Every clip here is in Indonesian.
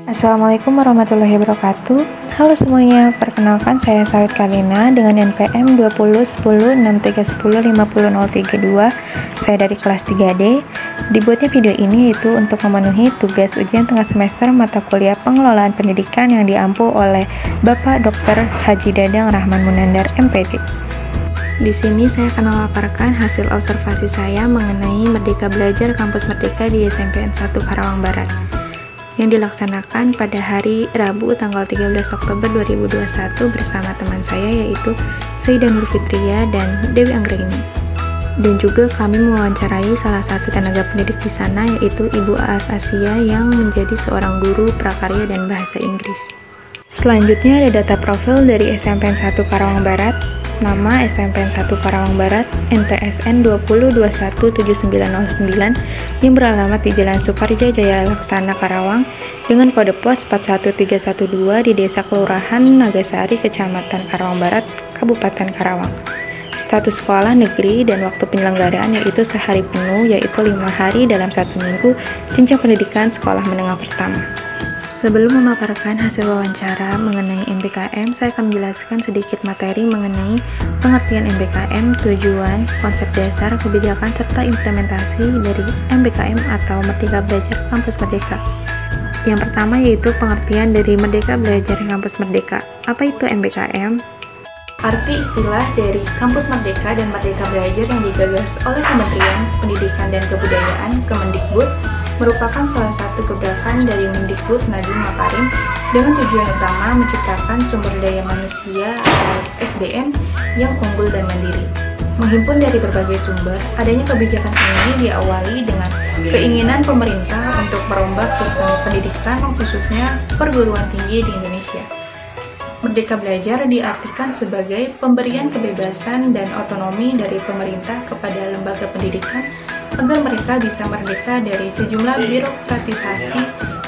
Assalamualaikum warahmatullahi wabarakatuh. Halo semuanya, perkenalkan saya Sawit Kalina dengan NPM 201063105032. Saya dari kelas 3D. Dibuatnya video ini yaitu untuk memenuhi tugas ujian tengah semester mata kuliah pengelolaan pendidikan yang diampu oleh Bapak Dr. Haji Dadang Rahman Munandar MPD. Di sini saya akan memaparkan hasil observasi saya mengenai Merdeka Belajar Kampus Merdeka di SMPN 1 Karawang Barat yang dilaksanakan pada hari Rabu tanggal 13 Oktober 2021 bersama teman saya yaitu Sayyidah Nur Fitria dan Dewi Anggraini. Dan juga kami mewawancarai salah satu tenaga pendidik di sana yaitu Ibu Aas Asia yang menjadi seorang guru prakarya dan bahasa Inggris. Selanjutnya ada data profil dari SMPN 1 Karawang Barat. Nama SMPN 1 Karawang Barat, NPSN 20217909 yang beralamat di Jalan Sukarja Jaya Laksana Karawang dengan kode pos 41312 di Desa Kelurahan Nagasari, Kecamatan Karawang Barat, Kabupaten Karawang. Status sekolah negeri dan waktu penyelenggaraan yaitu sehari penuh yaitu 5 hari dalam 1 minggu jenjang pendidikan sekolah menengah pertama. Sebelum memaparkan hasil wawancara mengenai MBKM, saya akan menjelaskan sedikit materi mengenai pengertian MBKM, tujuan, konsep dasar, kebijakan, serta implementasi dari MBKM atau Merdeka Belajar Kampus Merdeka. Yang pertama yaitu pengertian dari Merdeka Belajar Kampus Merdeka. Apa itu MBKM? Arti istilah dari Kampus Merdeka dan Merdeka Belajar yang digagas oleh Kementerian Pendidikan dan Kebudayaan Kemendikbud merupakan salah satu gebrakan dari Mendikbud Nadiem Makarim dengan tujuan utama menciptakan sumber daya manusia atau SDM yang unggul dan mandiri. Menghimpun dari berbagai sumber, adanya kebijakan ini diawali dengan keinginan pemerintah untuk merombak sistem pendidikan khususnya perguruan tinggi di Indonesia. Merdeka Belajar diartikan sebagai pemberian kebebasan dan otonomi dari pemerintah kepada lembaga pendidikan agar mereka bisa merdeka dari sejumlah birokratisasi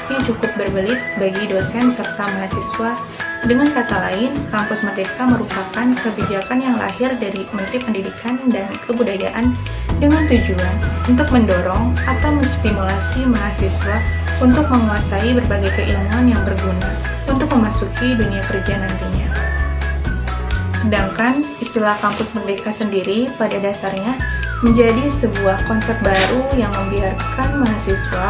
yang cukup berbelit bagi dosen serta mahasiswa. Dengan kata lain, Kampus Merdeka merupakan kebijakan yang lahir dari Menteri Pendidikan dan Kebudayaan dengan tujuan untuk mendorong atau menstimulasi mahasiswa untuk menguasai berbagai keilmuan yang berguna untuk memasuki dunia kerja nantinya. Sedangkan istilah Kampus Merdeka sendiri pada dasarnya menjadi sebuah konsep baru yang membiarkan mahasiswa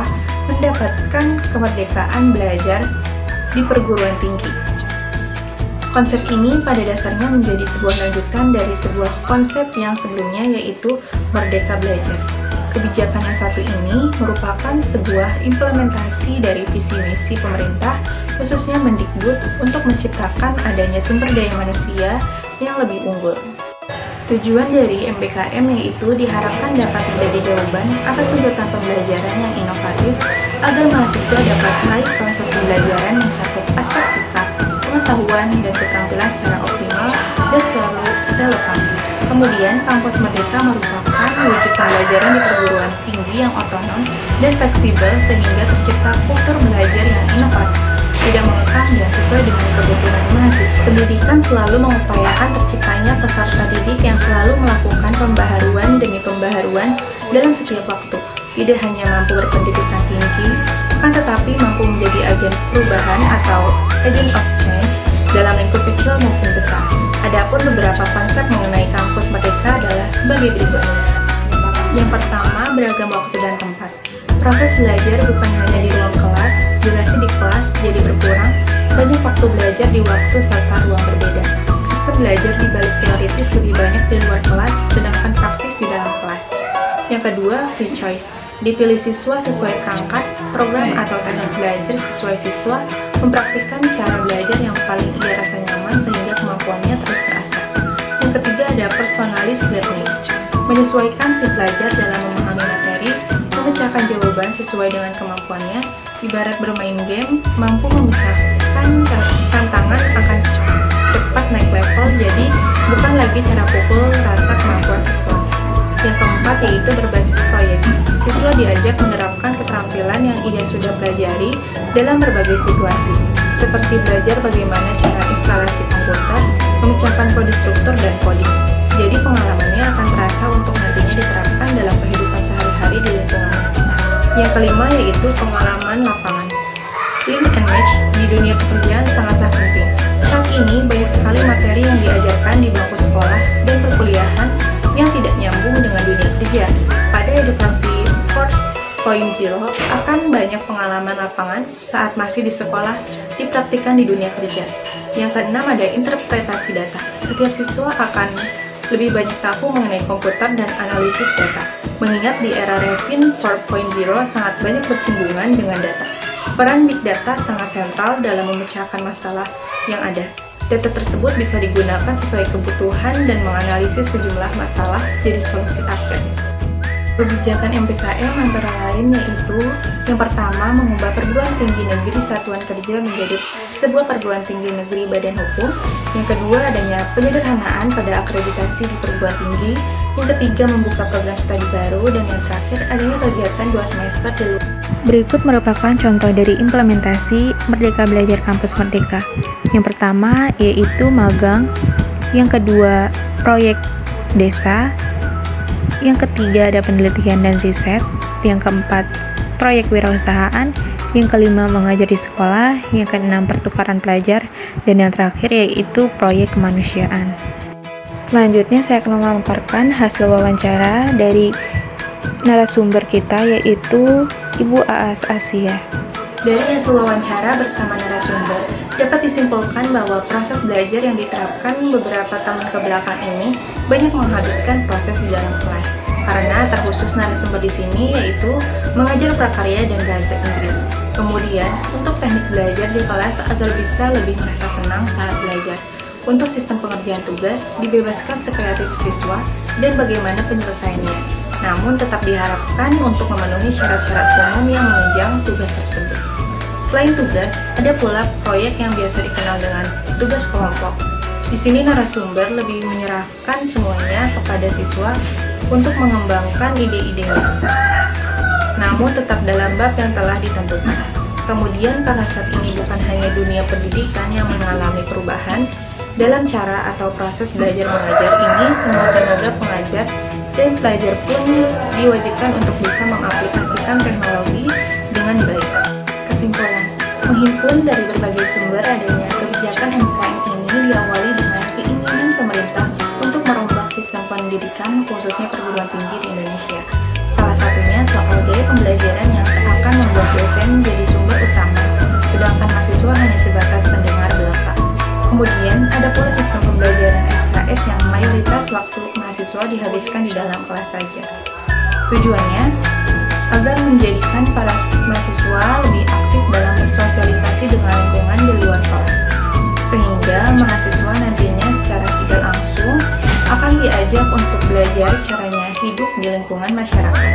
mendapatkan kemerdekaan belajar di perguruan tinggi. Konsep ini pada dasarnya menjadi sebuah lanjutan dari sebuah konsep yang sebelumnya yaitu Merdeka Belajar. Kebijakan yang satu ini merupakan sebuah implementasi dari visi misi pemerintah khususnya Mendikbud untuk menciptakan adanya sumber daya manusia yang lebih unggul. Tujuan dari MBKM yaitu diharapkan dapat menjadi jawaban atas tuntutan pembelajaran yang inovatif agar mahasiswa dapat meraih proses pembelajaran mencakup aspek sikap, pengetahuan, dan keterampilan secara optimal dan selalu relevan. Kemudian, Kampus Merdeka merupakan wujud pembelajaran di perguruan tinggi yang otonom dan fleksibel sehingga tercipta kultur belajar yang inovatif, tidak mengekang dan sesuai dengan kebutuhan mahasiswa. Pendidikan selalu mengupayakan terciptanya peserta didik yang selalu melakukan pembaharuan demi pembaharuan dalam setiap waktu. Tidak hanya mampu berpendidikan tinggi, akan tetapi mampu menjadi agen perubahan atau agent of change dalam lingkup kecil maupun besar. Adapun beberapa konsep mengenai Kampus Merdeka adalah sebagai berikut. Yang pertama, beragam waktu dan tempat. Proses belajar bukan hanya di ruang kelas, durasi di kelas jadi berkurang, banyak waktu belajar di waktu serta ruang berbeda. Sistem belajar di balik teoritis lebih banyak di luar kelas, sedangkan praktis di dalam kelas. Yang kedua, free choice. Dipilih siswa sesuai perangkat, program atau teknik belajar sesuai siswa, mempraktikkan cara belajar yang paling ia rasa nyaman sehingga kemampuannya terus terasah. Yang ketiga ada personalized learning. Menyesuaikan si pelajar dalam memahami materi, memecahkan jawaban sesuai dengan kemampuannya, ibarat bermain game, mampu memecahkan tantangan akan cepat naik level, jadi bukan lagi cara pukul rata kemampuan siswa. Yang keempat yaitu berbasis proyek. Siswa diajak menerapkan keterampilan yang ia sudah pelajari dalam berbagai situasi, seperti belajar bagaimana cara instalasi komputer, memecahkan kode struktur dan coding. Jadi pengalamannya akan terasa untuk nantinya diterapkan dalam kehidupan sehari-hari di lingkungan. Yang kelima yaitu pengalaman lapangan. Link and match dunia pekerjaan sangatlah penting. Saat ini banyak sekali materi yang diajarkan di bangku sekolah dan perkuliahan yang tidak nyambung dengan dunia kerja. Pada edukasi 4.0 akan banyak pengalaman lapangan saat masih di sekolah dipraktikkan di dunia kerja. Yang keenam ada interpretasi data. Setiap siswa akan lebih banyak tahu mengenai komputer dan analisis data, mengingat di era Revin 4.0 sangat banyak bersinggungan dengan data. Peran Big Data sangat sentral dalam memecahkan masalah yang ada. Data tersebut bisa digunakan sesuai kebutuhan dan menganalisis sejumlah masalah jadi solusi akhir. Kebijakan MPKM antara lain yaitu yang pertama, mengubah perguruan tinggi negeri satuan kerja menjadi sebuah perguruan tinggi negeri badan hukum. Yang kedua, adanya penyederhanaan pada akreditasi di perguruan tinggi. Yang ketiga, membuka program studi baru. Dan yang terakhir, adanya kegiatan 2 semester di luar. Berikut merupakan contoh dari implementasi Merdeka Belajar Kampus Merdeka. Yang pertama yaitu magang, yang kedua proyek desa, yang ketiga ada penelitian dan riset, yang keempat proyek wirausahaan, yang kelima mengajar di sekolah, yang keenam pertukaran pelajar, dan yang terakhir yaitu proyek kemanusiaan. Selanjutnya saya akan memaparkan hasil wawancara dari narasumber kita yaitu Ibu Aas Asia. Dari hasil wawancara bersama narasumber, dapat disimpulkan bahwa proses belajar yang diterapkan beberapa tahun kebelakang ini banyak menghabiskan proses di dalam kelas. Karena terkhusus narasumber di sini yaitu mengajar prakarya dan bahasa Inggris. Kemudian, untuk teknik belajar di kelas agar bisa lebih merasa senang saat belajar. Untuk sistem pengerjaan tugas, dibebaskan sekreatif siswa dan bagaimana penyelesaiannya. Namun tetap diharapkan untuk memenuhi syarat-syarat umum yang menunjang tugas tersebut. Selain tugas, ada pula proyek yang biasa dikenal dengan tugas kelompok. Di sini narasumber lebih menyerahkan semuanya kepada siswa untuk mengembangkan ide-idenya, namun tetap dalam bab yang telah ditentukan. Kemudian karena saat ini bukan hanya dunia pendidikan yang mengalami perubahan, dalam cara atau proses belajar mengajar ini, semua tenaga pengajar dan pelajar pun diwajibkan untuk bisa mengaplikasikan teknologi dengan baik. Kesimpulan, menghimpun dari berbagai sumber adanya kebijakan MKM ini diawali dengan keinginan pemerintah untuk merubah sistem pendidikan khususnya perguruan tinggi di Indonesia. Salah satunya soal gaya pembelajaran yang seakan membuat dosen menjadi sumber utama, sedangkan mahasiswa hanya sebatas pendengar belaka. Kemudian ada pula sistem pembelajaran SKS yang mayoritas waktu mahasiswa dihabiskan di dalam kelas saja. Tujuannya agar menjadikan para mahasiswa lebih aktif dalam bersosialisasi dengan lingkungan di luar kelas, sehingga mahasiswa nantinya secara tidak langsung akan diajak untuk belajar caranya hidup di lingkungan masyarakat.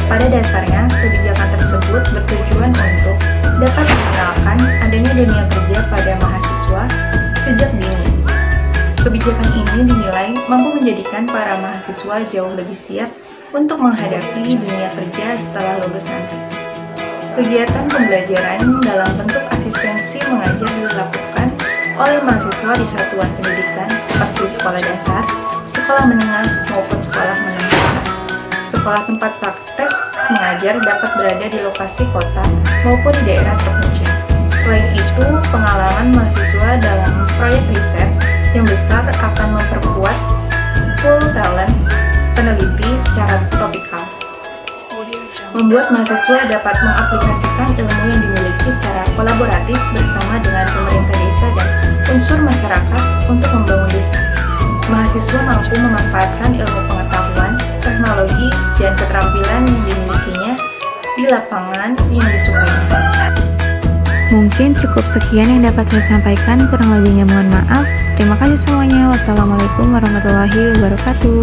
Pada dasarnya, kebijakan tersebut bertujuan untuk dapat mengenalkan adanya dunia kerja pada mahasiswa sejak dini. Kebijakan ini dinilai mampu menjadikan para mahasiswa jauh lebih siap untuk menghadapi dunia kerja setelah lulus nanti. Kegiatan pembelajaran dalam bentuk asistensi mengajar dilakukan oleh mahasiswa di satuan pendidikan seperti sekolah dasar, sekolah menengah, maupun sekolah menengah. Sekolah tempat praktek mengajar dapat berada di lokasi kota maupun di daerah terpencil. Selain itu, pengalaman mahasiswa dalam proyek riset yang besar akan memperkuat full talent peneliti secara topikal, membuat mahasiswa dapat mengaplikasikan ilmu yang dimiliki secara kolaboratif bersama dengan pemerintah desa dan unsur masyarakat untuk membangun desa. Mahasiswa mampu memanfaatkan ilmu pengetahuan, teknologi, dan keterampilan yang dimilikinya di lapangan yang disukainya. Mungkin cukup sekian yang dapat saya sampaikan, kurang lebihnya mohon maaf. Terima kasih semuanya. Wassalamualaikum warahmatullahi wabarakatuh.